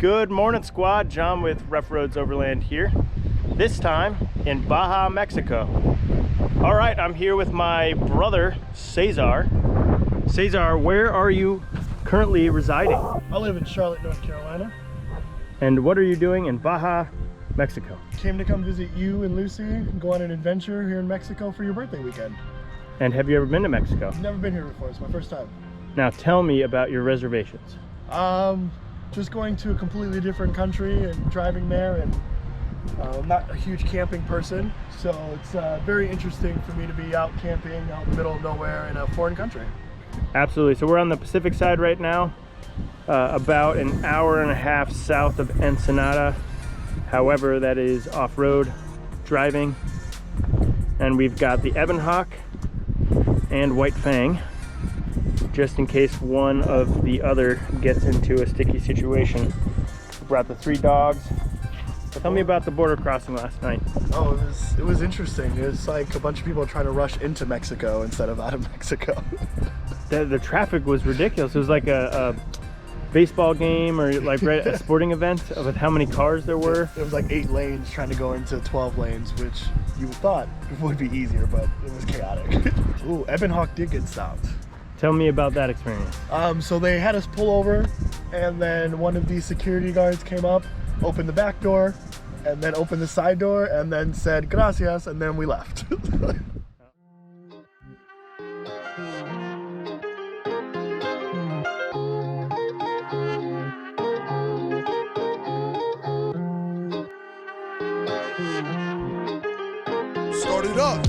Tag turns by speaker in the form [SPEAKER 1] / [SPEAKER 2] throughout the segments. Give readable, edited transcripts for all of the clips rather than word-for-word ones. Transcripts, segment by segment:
[SPEAKER 1] Good morning, squad. John with Rough Roads Overland here. This time in Baja, Mexico. All right, I'm here with my brother, Cesar. Cesar, where are you currently residing?
[SPEAKER 2] I live in Charlotte, North Carolina.
[SPEAKER 1] And what are you doing in Baja, Mexico?
[SPEAKER 2] Came to come visit you and Lucy and go on an adventure here in Mexico for your birthday weekend.
[SPEAKER 1] And have you ever been to Mexico?
[SPEAKER 2] I've never been here before. It's my first time.
[SPEAKER 1] Now tell me about your reservations.
[SPEAKER 2] Just going to a completely different country and driving there, and I'm not a huge camping person, so it's very interesting for me to be out camping out in the middle of nowhere in a foreign country.
[SPEAKER 1] Absolutely. So we're on the Pacific side right now, about an hour and a half south of Ensenada. However, that is off-road driving. And we've got the Ebon Hawk and White Fang, just in case one of the other gets into a sticky situation. We brought the 3 dogs. Tell me about the border crossing last night.
[SPEAKER 2] Oh, it was interesting. It was like a bunch of people trying to rush into Mexico instead of out of Mexico.
[SPEAKER 1] The traffic was ridiculous. It was like a baseball game or like a sporting event with how many cars there were.
[SPEAKER 2] It was like 8 lanes trying to go into 12 lanes, which you thought would be easier, but it was chaotic. Ooh, Ebon Hawk did get stopped.
[SPEAKER 1] Tell me about that experience.
[SPEAKER 2] So they had us pull over, and then one of these security guards came up, opened the back door, and then opened the side door, and then said gracias, and then we left.
[SPEAKER 3] Start it up.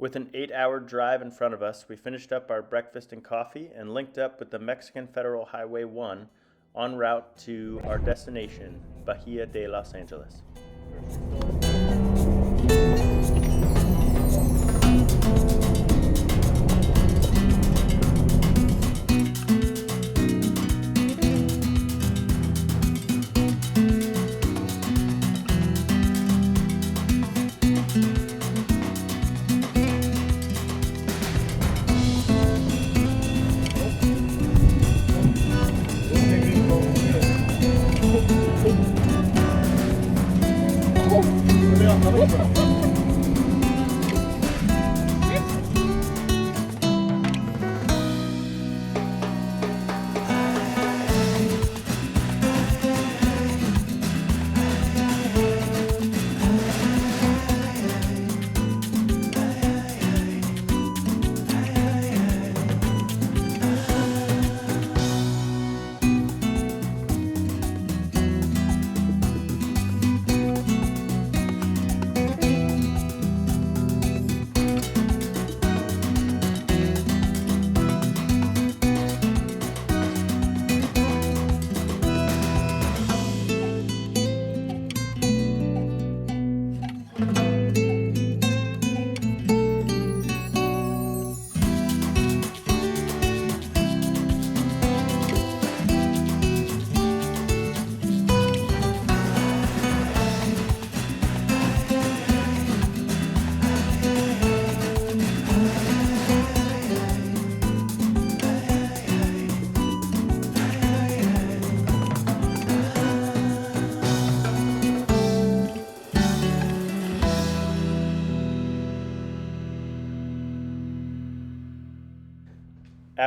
[SPEAKER 1] With an 8-hour drive in front of us, we finished up our breakfast and coffee and linked up with the Mexican Federal Highway 1 en route to our destination, Bahia de Los Angeles.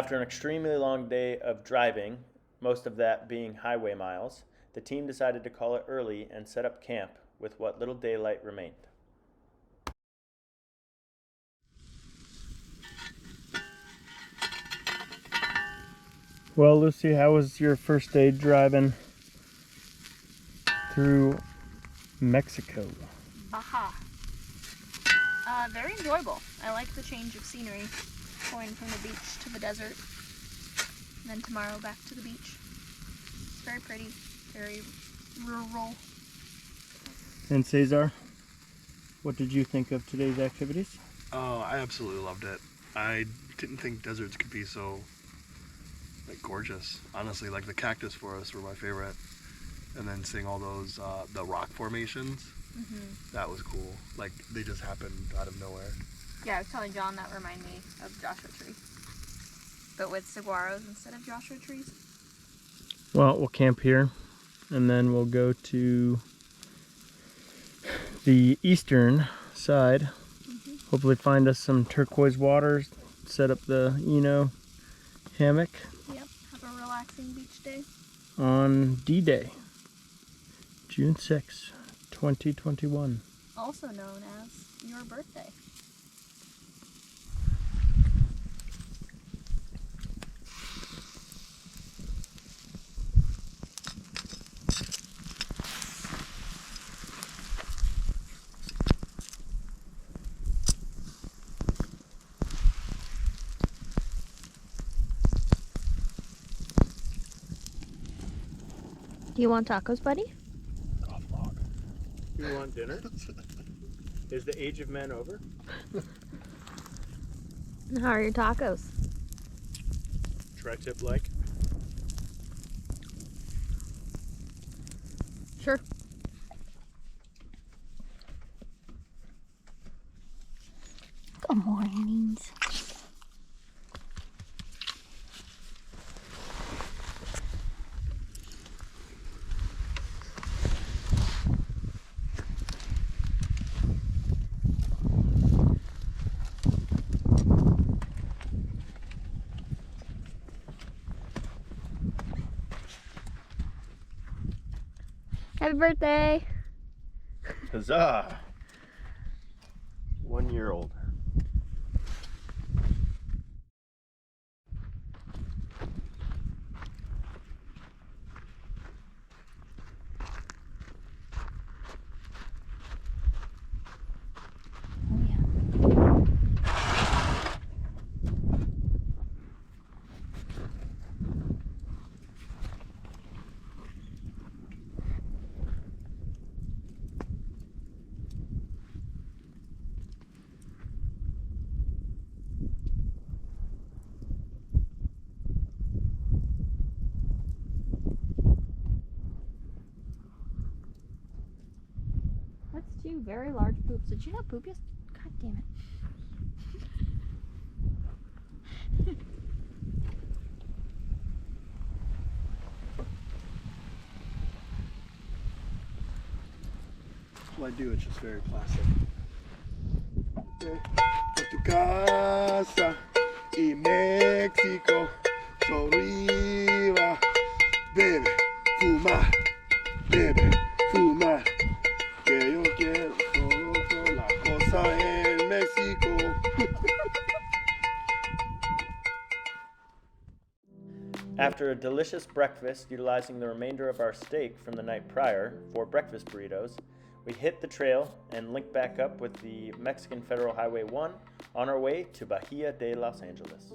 [SPEAKER 1] After an extremely long day of driving, most of that being highway miles, the team decided to call it early and set up camp with what little daylight remained. Well, Lucy, how was your first day driving through Mexico?
[SPEAKER 3] Baja. Very enjoyable. I like the change of scenery, going from the beach to the desert, and then tomorrow back to the beach. It's very pretty, very rural.
[SPEAKER 1] And Cesar, what did you think of today's activities?
[SPEAKER 2] Oh, I absolutely loved it. I didn't think deserts could be so gorgeous. Honestly, like the cactus forests were my favorite, and then seeing all those the rock formations. That was cool. Like they just happened out of nowhere.
[SPEAKER 3] Yeah, I was telling John that reminded me of Joshua Tree, but with saguaros instead of Joshua trees.
[SPEAKER 1] Well, we'll camp here, and then we'll go to the eastern side. Hopefully find us some turquoise waters, set up the hammock.
[SPEAKER 3] Yep, have a relaxing beach day.
[SPEAKER 1] On D-Day, June 6, 2021.
[SPEAKER 3] Also known as your birthday. Do you want tacos, buddy?
[SPEAKER 1] You want dinner? Is the age of men over?
[SPEAKER 3] How are your tacos?
[SPEAKER 1] Tri-tip like?
[SPEAKER 3] Sure. Good mornings. Happy birthday!
[SPEAKER 1] Huzzah! 1 year old.
[SPEAKER 3] That's two very large poops. Did you not poop yesterday? God damn it.
[SPEAKER 2] What I do, it's just very plastic. A tu casa y Mexico, so arriba, bebe, fumar, bebe, fumar, que yo quiero todo la cosa en Mexico.
[SPEAKER 1] After a delicious breakfast utilizing the remainder of our steak from the night prior for breakfast burritos, we hit the trail and linked back up with the Mexican Federal Highway 1 on our way to Bahia de Los Angeles.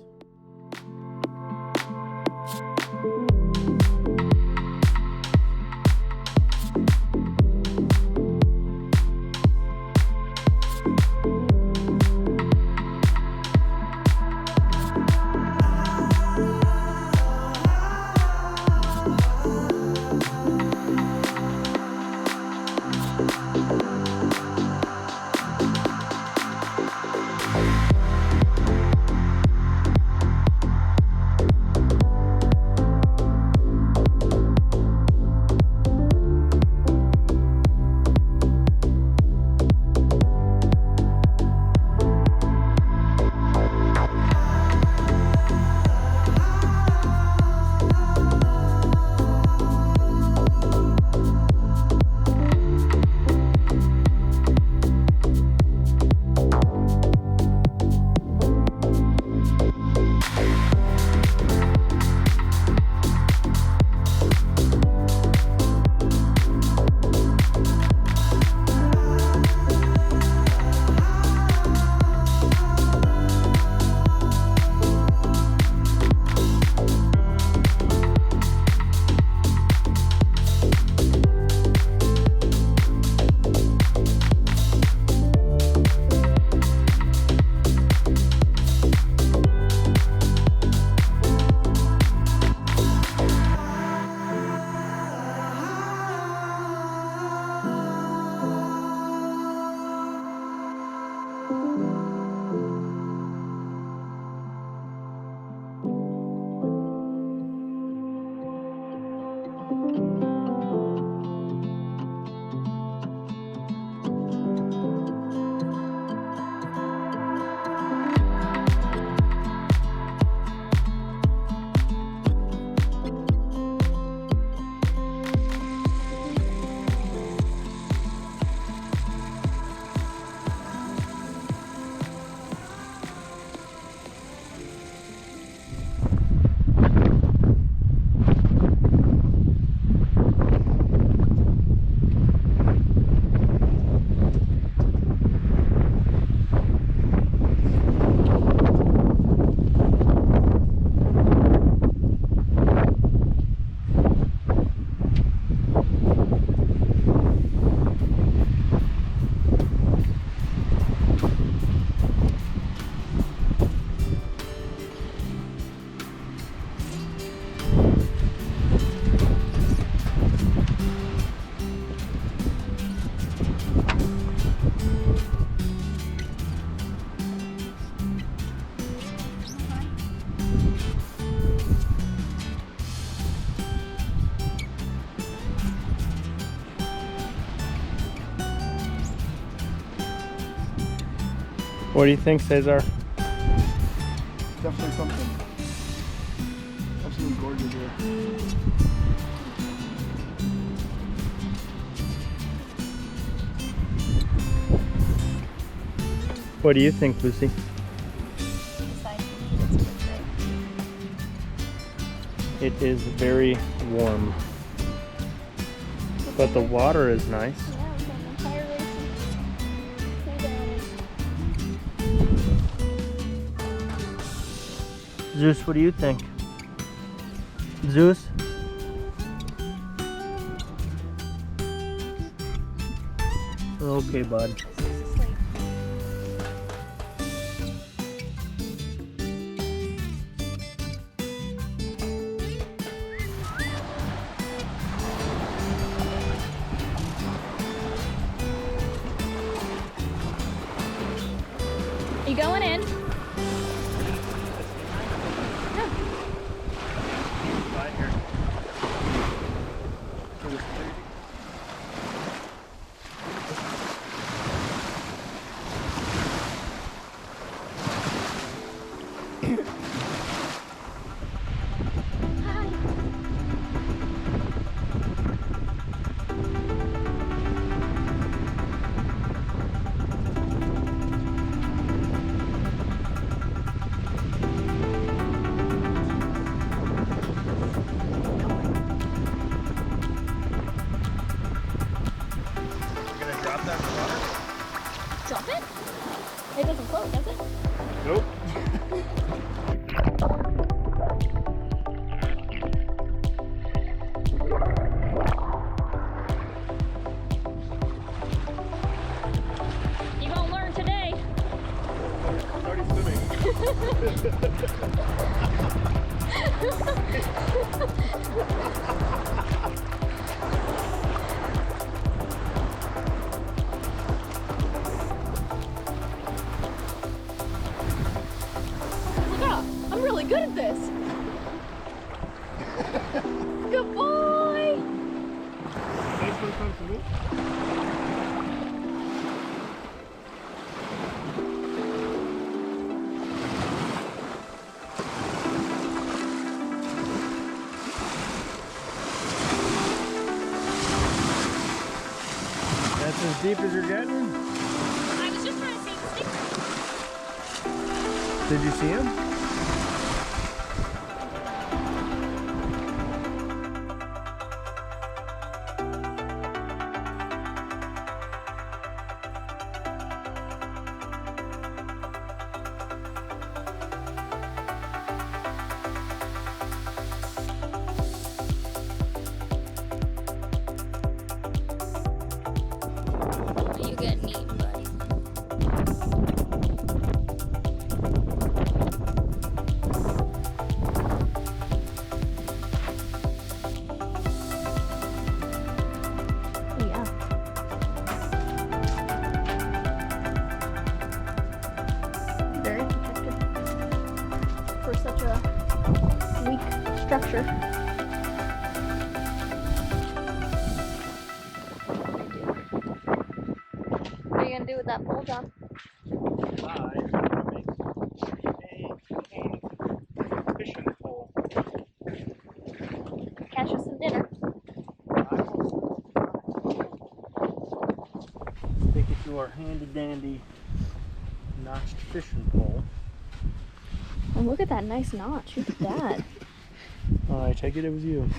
[SPEAKER 1] What do you think, Cesar?
[SPEAKER 2] Definitely something. Absolutely gorgeous here.
[SPEAKER 1] What do you think, Lucy? It is very warm, but the water is nice. Zeus, what do you think? Zeus? Okay, bud.
[SPEAKER 3] You going in? Drop it? It doesn't float, does it?
[SPEAKER 1] Nope.
[SPEAKER 3] You gonna learn today.
[SPEAKER 2] I'm already swimming.
[SPEAKER 3] I'm really good at this. Good boy.
[SPEAKER 2] Nice first time swimming.
[SPEAKER 1] That's as deep as you're getting?
[SPEAKER 3] I was just trying to see the sticker.
[SPEAKER 1] Did you see him?
[SPEAKER 3] You get neat, buddy. Yeah. Very protected for such a weak structure. that pole, John?
[SPEAKER 1] I make a cane fishing pole.
[SPEAKER 3] Catch us some dinner.
[SPEAKER 1] Take it to our handy dandy notched fishing pole.
[SPEAKER 3] Oh, look at that nice notch. Look at that.
[SPEAKER 1] Oh, I take it was you.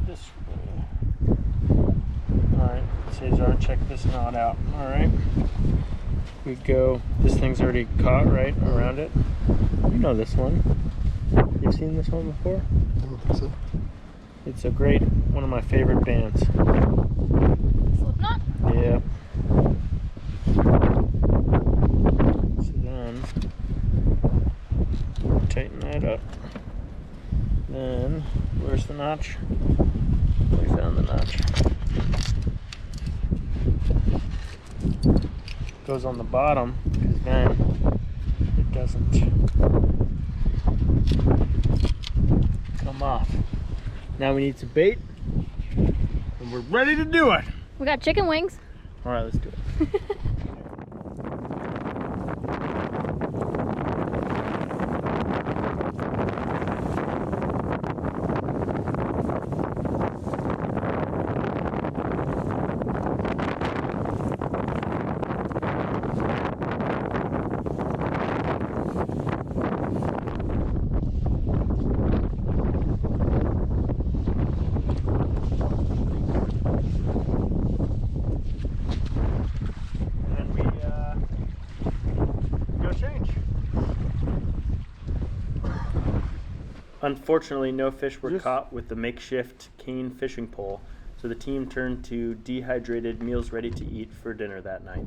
[SPEAKER 1] This way. Alright, Cesar, check this knot out. Alright. We go, this thing's already caught right around it. You know this one. You've seen this one before?
[SPEAKER 2] I don't think so.
[SPEAKER 1] It's a great, one of my favorite bands.
[SPEAKER 3] Slip knot?
[SPEAKER 1] Yeah. So then, tighten that up. Then, where's the notch? We found the notch. Goes on the bottom, because then it doesn't come off. Now we need some bait, and we're ready to do it.
[SPEAKER 3] We got chicken wings.
[SPEAKER 1] All right, let's do it. Unfortunately, no fish were caught with the makeshift cane fishing pole, so the team turned to dehydrated meals ready to eat for dinner that night.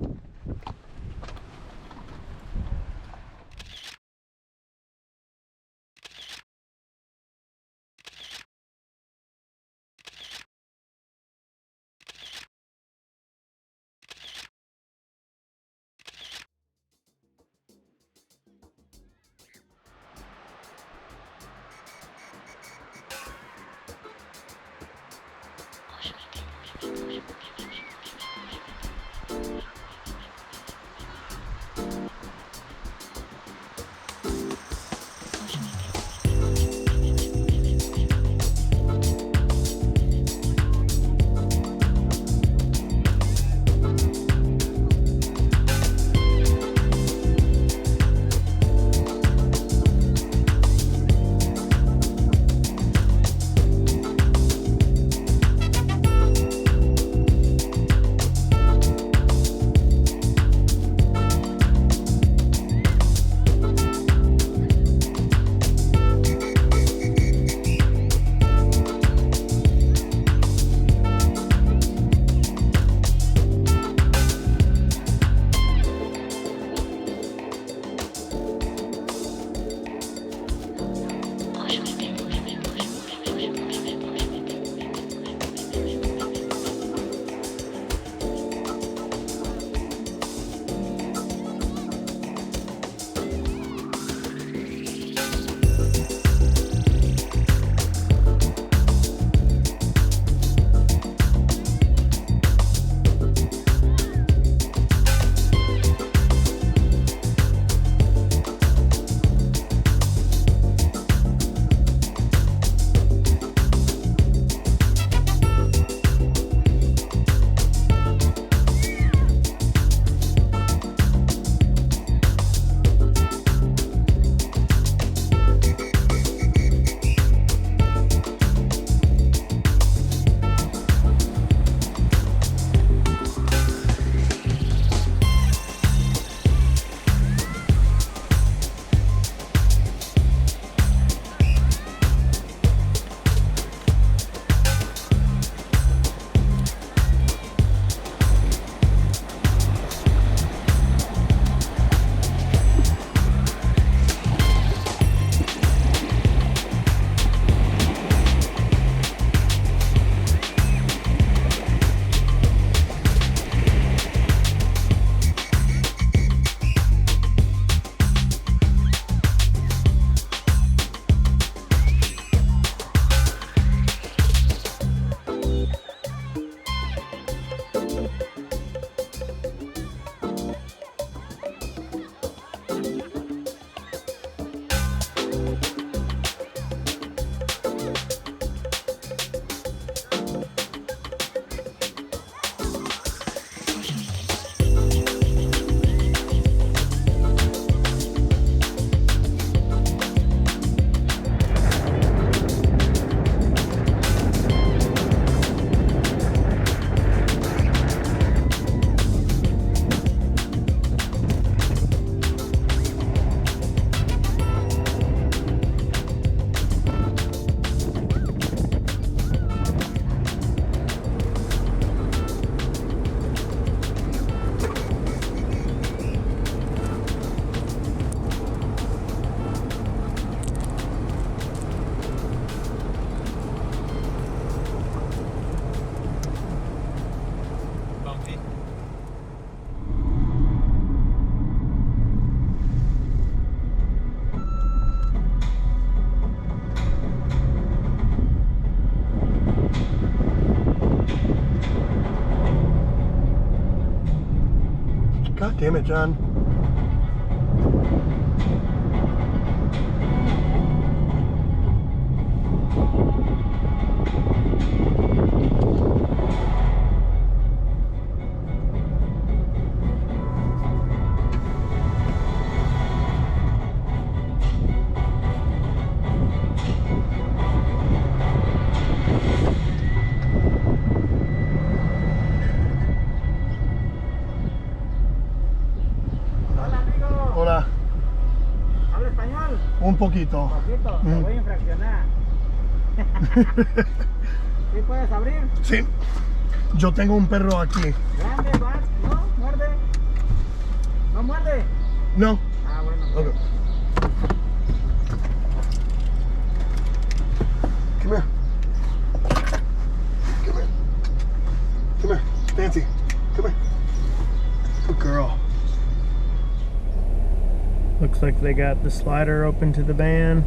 [SPEAKER 2] Damn it, John. Hola.
[SPEAKER 4] ¿Habla español?
[SPEAKER 2] Un poquito.
[SPEAKER 4] Poquito, te voy a infraccionar. ¿Sí puedes abrir?
[SPEAKER 2] Sí. Yo tengo un perro aquí.
[SPEAKER 4] Grande, vas, ¿no? ¿Muerde? ¿No muerde?
[SPEAKER 2] No.
[SPEAKER 4] Ah, bueno.
[SPEAKER 2] Okay. Come here. Come here. Come here. Nancy. Come here. Good girl.
[SPEAKER 1] Looks like they got the slider open to the van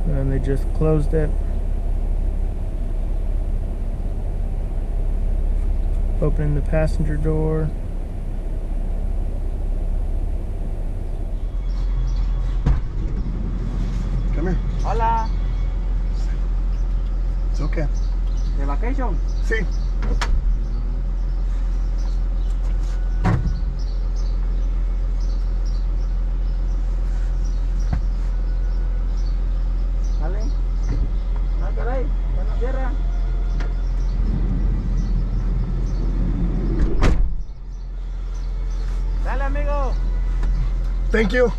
[SPEAKER 1] and they just closed it. Opening the passenger door.
[SPEAKER 2] Come here.
[SPEAKER 4] Hola.
[SPEAKER 2] It's okay.
[SPEAKER 4] ¿De vacation?
[SPEAKER 2] Sí.
[SPEAKER 4] ¿Sale? Ah, caray, ya no cierra. Dale, amigo.
[SPEAKER 2] Thank you.
[SPEAKER 4] Dale.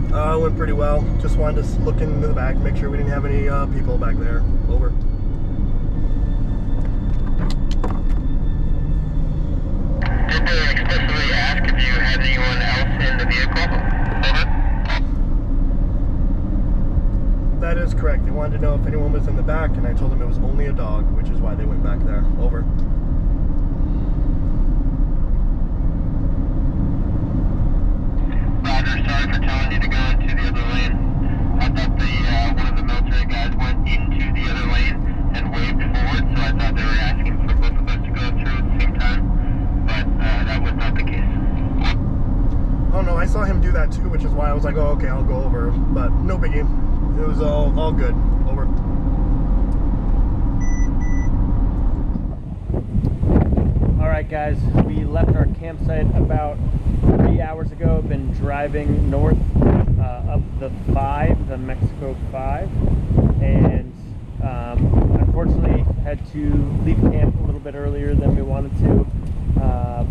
[SPEAKER 2] It went pretty well. Just wanted to look into the back, make sure we didn't have any people back there. Over.
[SPEAKER 5] Did they explicitly ask if you had anyone else in the vehicle? Over.
[SPEAKER 2] That is correct. They wanted to know if anyone was in the back, and I told them it was only a dog, which is why they went back there. Over.
[SPEAKER 5] Roger, sorry for telling you to go into the other lane. I thought one of the military guys went into the other lane and waved forward, so I thought they were asking for both of us to go through at the same time, but that was not the case.
[SPEAKER 2] Oh no, I saw him do that too, which is why I was like, oh okay, I'll go over. But no biggie. It was all good. Over.
[SPEAKER 1] Alright guys, we left our campsite about 3 hours ago. Been driving north up the 5, the Mexico 5, and unfortunately had to leave camp a little bit earlier than we wanted to,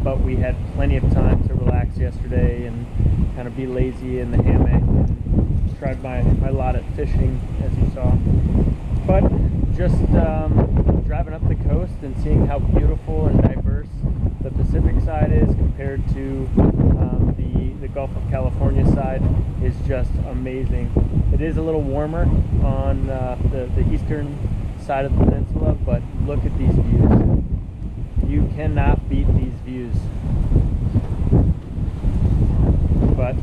[SPEAKER 1] but we had plenty of time to relax yesterday and kind of be lazy in the hammock and tried my lot at fishing, as you saw. But just driving up the coast and seeing how beautiful and diverse the Pacific side is compared to the Gulf of California side is just amazing. It is a little warmer on the eastern side of the peninsula, but look at these views. You cannot beat these views. But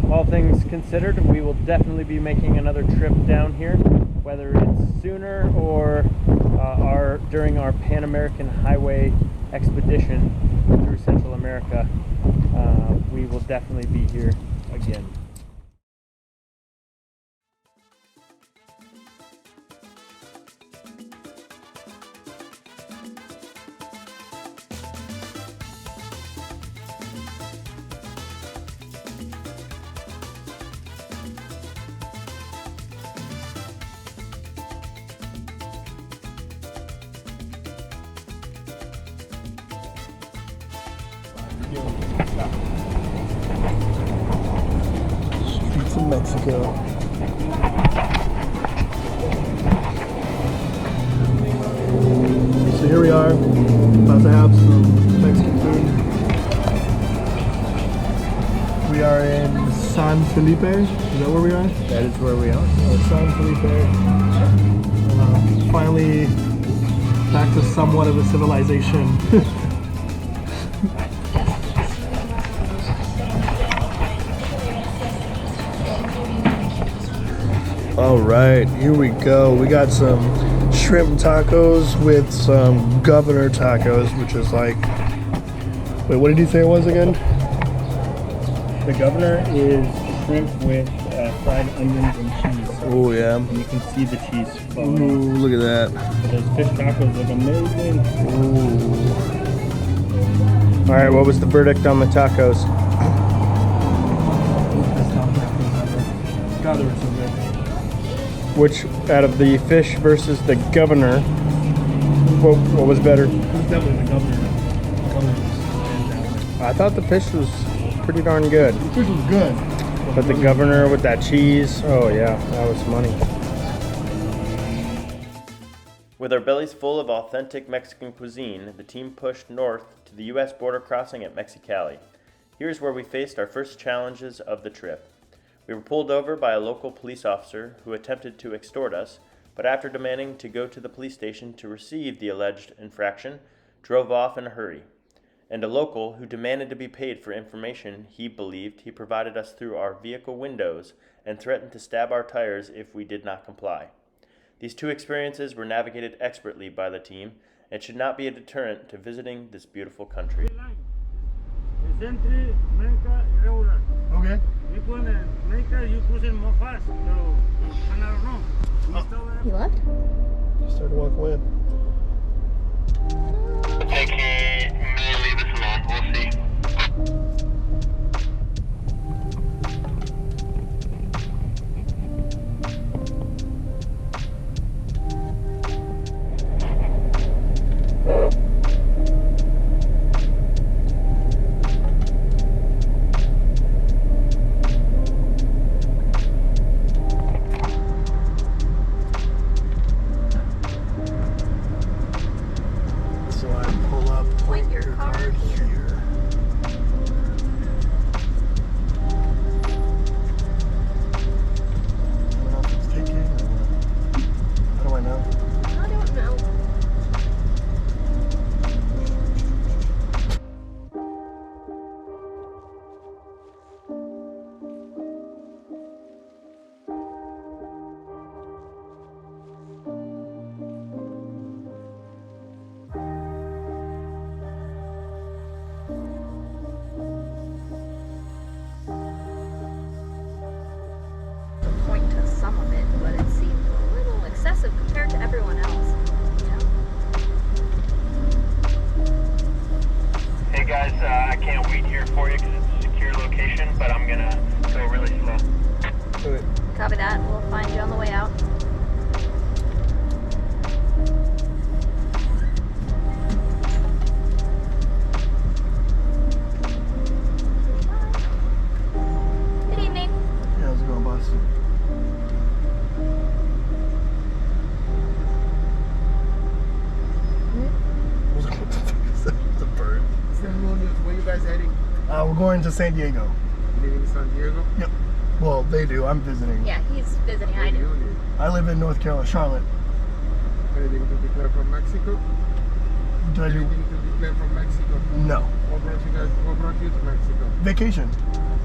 [SPEAKER 1] all things considered, we will definitely be making another trip down here, whether it's sooner or during our Pan American Highway expedition through Central America. We will definitely be here again.
[SPEAKER 2] Streets of Mexico. So here we are, about to have some Mexican food. We are in San Felipe. Is that where we are?
[SPEAKER 1] That is where we are.
[SPEAKER 2] San Felipe. Finally back to somewhat of a civilization. All right, here we go. We got some shrimp tacos with some governor tacos, which is like, wait, what did you say it was again?
[SPEAKER 1] The governor is shrimp with fried onions and cheese.
[SPEAKER 2] Oh yeah.
[SPEAKER 1] And you can see the cheese
[SPEAKER 2] Ooh,
[SPEAKER 1] flowing.
[SPEAKER 2] look at that.
[SPEAKER 1] Those fish tacos look amazing.
[SPEAKER 2] Ooh.
[SPEAKER 1] All right, what was the verdict on the tacos?
[SPEAKER 2] God, they were so good.
[SPEAKER 1] Which out of the fish versus the governor, what was better?
[SPEAKER 2] It was definitely the governor.
[SPEAKER 1] I thought the fish was pretty darn good.
[SPEAKER 2] The fish was good.
[SPEAKER 1] But the governor with that cheese, oh yeah, that was money. With our bellies full of authentic Mexican cuisine, the team pushed north to the U.S. border crossing at Mexicali. Here's where we faced our first challenges of the trip. We were pulled over by a local police officer who attempted to extort us, but after demanding to go to the police station to receive the alleged infraction, drove off in a hurry. And a local who demanded to be paid for information he believed he provided us through our vehicle windows and threatened to stab our tires if we did not comply. These two experiences were navigated expertly by the team and should not be a deterrent to visiting this beautiful country.
[SPEAKER 2] Okay.
[SPEAKER 4] You go in America, you cruising more fast. So, I don't know.
[SPEAKER 3] He left?
[SPEAKER 2] Just started to walk away.
[SPEAKER 5] Take it, may leave us alone. We'll see.
[SPEAKER 2] So I pull up,
[SPEAKER 3] Point your car
[SPEAKER 2] card
[SPEAKER 3] here.
[SPEAKER 2] I don't know if it's taking or what. How do I know?
[SPEAKER 3] I don't know. To point to some of it, but it seemed a little excessive compared to everyone else.
[SPEAKER 5] Hey guys, I can't wait here for you because it's a secure location, but I'm gonna go really slow.
[SPEAKER 2] Okay.
[SPEAKER 3] Copy that. We'll find you on the way out. Good evening.
[SPEAKER 2] Yeah, how's it going, boss? What the fuck is that? It's a bird.
[SPEAKER 4] Where you guys heading?
[SPEAKER 2] We're going to San Diego.
[SPEAKER 4] Leaving San Diego?
[SPEAKER 2] Yep. Well, they do. I'm visiting.
[SPEAKER 3] Yeah, he's visiting. I
[SPEAKER 4] Where do
[SPEAKER 3] do.
[SPEAKER 4] you live?
[SPEAKER 2] I live in North Carolina, Charlotte.
[SPEAKER 4] Anything to declare from Mexico?
[SPEAKER 2] Did I do?
[SPEAKER 4] Anything to declare from Mexico?
[SPEAKER 2] No.
[SPEAKER 4] What brought you to Mexico?
[SPEAKER 2] Vacation.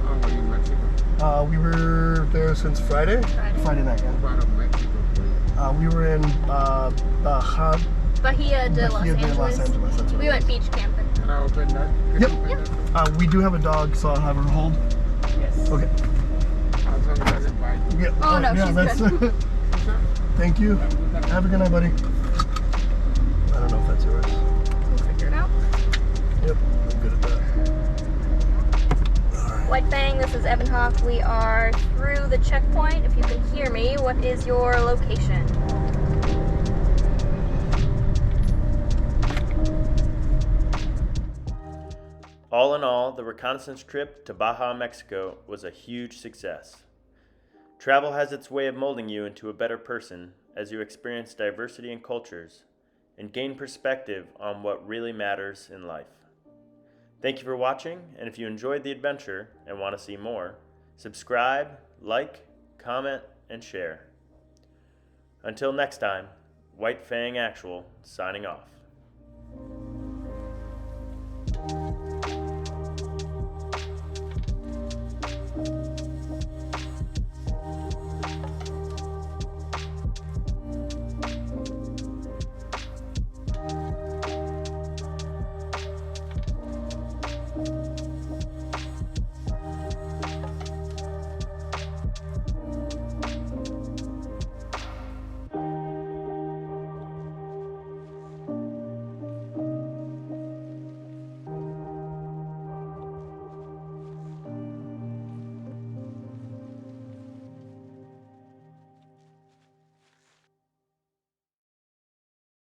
[SPEAKER 4] Oh, were you in Mexico?
[SPEAKER 2] We were there since Friday.
[SPEAKER 3] Friday.
[SPEAKER 2] Night,
[SPEAKER 4] What
[SPEAKER 2] yeah.
[SPEAKER 4] part of Mexico were you?
[SPEAKER 2] We were in Baja.
[SPEAKER 3] Bahia de Los
[SPEAKER 2] Bahia de Los
[SPEAKER 3] Angeles.
[SPEAKER 2] Angeles. That's what
[SPEAKER 3] We
[SPEAKER 2] it
[SPEAKER 3] went beach camping.
[SPEAKER 4] Can I open that? Can
[SPEAKER 2] Yep.
[SPEAKER 4] you open
[SPEAKER 3] Yep.
[SPEAKER 4] that?
[SPEAKER 2] We do have a dog, so I'll have her hold.
[SPEAKER 3] Yes.
[SPEAKER 2] Okay.
[SPEAKER 4] As long as it doesn't bite.
[SPEAKER 2] Yeah.
[SPEAKER 3] Oh, no,
[SPEAKER 2] yeah,
[SPEAKER 3] she's
[SPEAKER 2] that's
[SPEAKER 3] good.
[SPEAKER 2] Thank you. Have a good night, buddy. I don't know if that's yours.
[SPEAKER 3] We'll figure it out.
[SPEAKER 2] Yep. I'm good at that.
[SPEAKER 3] White Fang, this is Evan Hawk. We are through the checkpoint. If you can hear me, what is your location?
[SPEAKER 1] All in all, the reconnaissance trip to Baja, Mexico was a huge success. Travel has its way of molding you into a better person as you experience diversity in cultures and gain perspective on what really matters in life. Thank you for watching, and if you enjoyed the adventure and want to see more, subscribe, like, comment, and share. Until next time, White Fang Actual signing off.